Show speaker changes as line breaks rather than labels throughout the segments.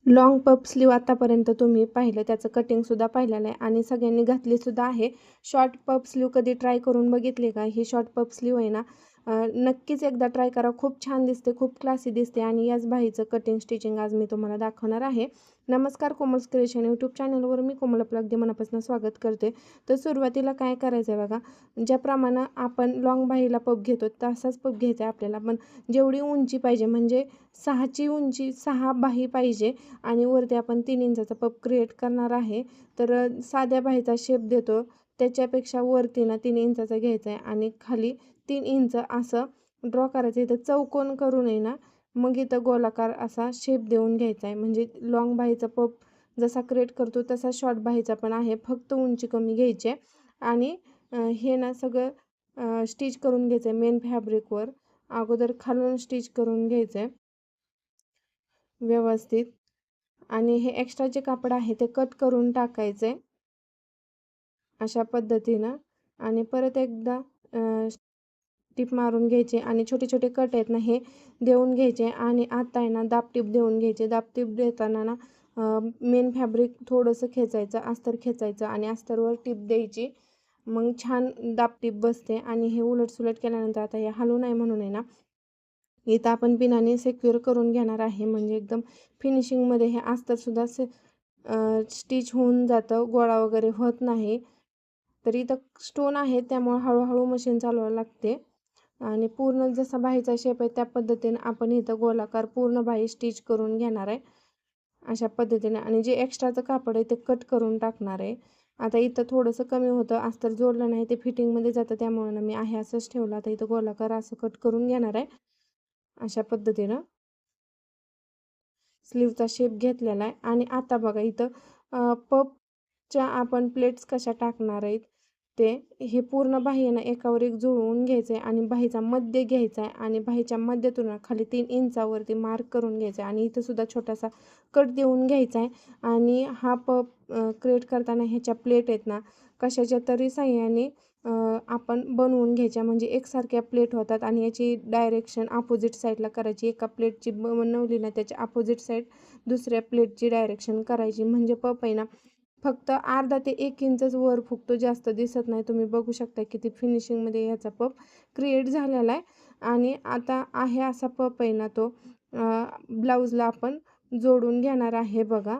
Long puff slew आतापर्यंत तुम्ही पाहिलं, त्याचं कटिंगसुद्धा पाहिलेलं आहे आणि सगळ्यांनी घातलीसुद्धा आहे. शॉर्ट पफ स्लीव कधी ट्राय करून बघितली का? ही शॉर्ट पफ स्लीव आहे ना, नक्कीच एकदा ट्राय करा. खूप छान दिसते, खूप क्लासी दिसते आणि याच बाहीचं कटिंग स्टिचिंग आज मी तुम्हाला दाखवणार आहे. नमस्कार, कोमल्स क्रिएशन यूट्यूब चॅनलवर मी कोमल आपलं अगदी मनापासून स्वागत करते. तर सुरुवातीला काय करायचं आहे बघा, ज्याप्रमाणे आपण लॉंग बाहीला पफ घेतो तसाच पफ घ्यायचा आहे आपल्याला. पण जेवढी उंची पाहिजे म्हणजे 6ची उंची 6 बाही पाहिजे आणि वरती आपण 3 इंचाचा पफ क्रिएट करणार आहे. तर साध्या बाहीचा शेप देतो त्याच्यापेक्षा वरती ना 3 इंचाचा घ्यायचा आहे आणि खाली 3 इंच असं ड्रॉ करायचं. इथं चौकोन करून आहे ना, मग इथं गोलाकार असा शेप देऊन घ्यायचा आहे. म्हणजे लॉंग बाहीचा पफ जसा क्रिएट करतो तसा शॉर्ट बाहीचा पण आहे, फक्त उंची कमी घ्यायची आहे. आणि हे ना सगळं स्टिच करून घ्यायचं आहे मेन फॅब्रिकवर. अगोदर खालून स्टिच करून घ्यायचं आहे व्यवस्थित आणि हे एक्स्ट्रा जे कापड आहे ते कट करून टाकायचे अशा पद्धतीनं. आणि परत एकदा टिप मारून घ्यायचे आणि छोटे छोटे कट आहेत ना हे देऊन घ्यायचे. आणि आता आहे ना दाबटीप देऊन घ्यायचे. दाबटीप देताना ना मेन फॅब्रिक थोडंसं खेचायचं, अस्तर खेचायचं आणि अस्तरवर टीप द्यायची. मग छान दाबटीप बसते. आणि हे उलटसुलट केल्यानंतर आता हे हलू नाही म्हणून आहे ना, इथं आपण पिनाने सेक्युअर करून घेणार आहे. म्हणजे एकदम फिनिशिंगमध्ये हे अस्तरसुद्धा स्टिच होऊन जातं, गोळा वगैरे होत नाही. तर इथं स्टोन आहे त्यामुळे हळूहळू मशीन चालवावं लागते. आणि पूर्ण जसा बाहीचा शेप आहे त्या पद्धतीने आपण इथं गोलाकार पूर्ण बाही स्टिच करून घेणार आहे अशा पद्धतीने. आणि जे एक्स्ट्राचं कापड आहे ते कट करून टाकणार आहे. आता इथं थोडंसं कमी होतं, अस्तर जोडलं नाही ते फिटिंगमध्ये जातं, त्यामुळे ना मी आहे असंच ठेवलं. आता इथं गोलाकार असं कट करून घेणार आहे अशा पद्धतीनं. स्लीवचा शेप घेतलेला आहे. आणि आता बघा इथं पफच्या आपण प्लेट्स कशा टाकणार आहेत ते, हे पूर्ण बाही आहे ना एकावर एक जुळवून घ्यायचं आहे आणि बाहीचा मध्य घ्यायचा आहे आणि बाहीच्या मध्यातून खाली 3 इंचावरती मार्क करून घ्यायचा आहे आणि इथं सुद्धा छोटासा कट देऊन घ्यायचा आहे. आणि हा पफ क्रिएट करताना ह्याच्या प्लेट आहेत ना कशाच्या तरी साह्याने आपण बनवून घ्यायच्या, म्हणजे एकसारख्या प्लेट होतात. आणि याची डायरेक्शन अपोजिट साईडला करायची. एका प्लेटची बनवली ना त्याच्या अपोजिट साईड दुसऱ्या प्लेटची डायरेक्शन करायची. म्हणजे पफ आहे ना फक्त अर्धा ते 1 इंचच वर फुगतो, जास्त दिसत नाही. तुम्ही बघू शकता किती फिनिशिंगमध्ये ह्याचा पफ क्रिएट झालेला आहे. आणि आता आहे असा पफ आहे ना तो ब्लाऊजला आपण जोडून घेणार आहे बघा.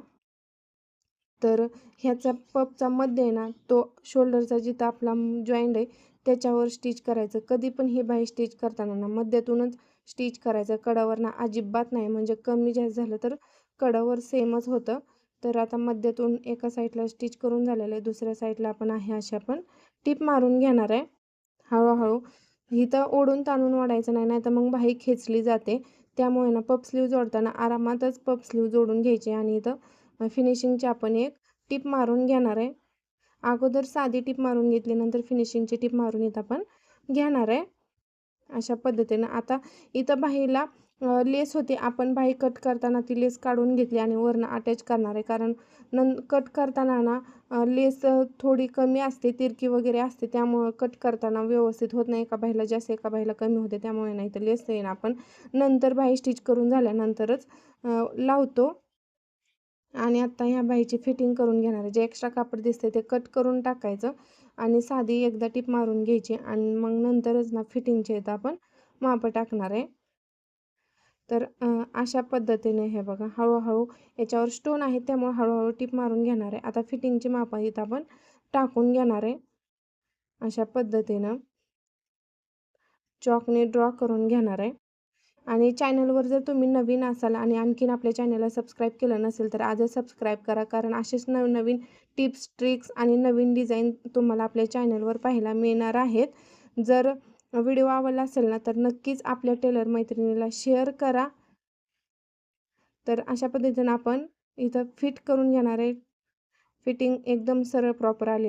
तर ह्याचा पफचा मध्य आहे ना तो शोल्डरचा जिथं आपला जॉईंट आहे त्याच्यावर स्टिच करायचं. कधी पण ही बाही स्टिच करताना ना मध्यातूनच स्टिच करायचं, कडावर ना अजिबात नाही. म्हणजे कमी जास्त झालं तर कडावर सेमच होतं. तर आता मध्यातून एका साईडला स्टिच करून झालेलं आहे, दुसऱ्या साईडला आपण आहे अशा आपण टिप मारून घेणार आहे हळूहळू. इथं ओढून ताणून ओढायचं नाही, नाही तर मग बाही खेचली जाते. त्यामुळे ना पफ स्लीव जोडताना आरामातच पफ स्लीव जोडून घ्यायची. आणि इथं फिनिशिंगची आपण एक टिप मारून घेणार आहे. अगोदर साधी टिप मारून घेतली, नंतर फिनिशिंगची टिप मारून इथं आपण घेणार आहे अशा पद्धतीनं. आता इथं बाहीला लेस होती, आपण बाही कट करताना ती लेस काढून घेतली आणि वरनं अटॅच करणार आहे. कारण कट करताना ना लेस थोडी कमी असते, तिरकी वगैरे असते, त्यामुळं कट करताना व्यवस्थित होत नाही. एका बाहीला जास्त एका बाहीला कमी होते, त्यामुळे नाही तर लेस आहे ना आपण नंतर बाही स्टिच करून झाल्यानंतरच लावतो. आणि आत्ता ह्या बाहीची फिटिंग करून घेणार आहे. जे एक्स्ट्रा कापड दिसते ते कट करून टाकायचं आणि साधी एकदा टिप मारून घ्यायची आणि मग नंतरच ना फिटिंगचे इथं आपण मापं टाकणार आहे. तर अशा पद्धतीने हे बघा हळूहळू याच्यावर स्टोन आहे त्यामुळे हळूहळू टिप मारून घेणार आहे. आता फिटिंगची मापं इथं आपण टाकून घेणार आहे अशा पद्धतीनं चॉकने ड्रॉ करून घेणार आहे. आणि चॅनलवर जर तुम्ही नवीन असाल आणि आणखीन आपल्या चॅनलला सबस्क्राईब केलं नसेल तर आजच सबस्क्राईब करा. कारण असेच नवनवीन टिप्स, ट्रिक्स आणि नवीन डिझाईन तुम्हाला आपल्या चॅनलवर पाहायला मिळणार आहेत. जर व्हिडिओ आवडला असेल ना तर नक्कीच आपल्या टेलर मैत्रिणीला शेअर करा. तर अशा पद्धतीनं आपण इथं फिट करून घेणार आहे. फिटिंग एकदम सरळ प्रॉपर आले.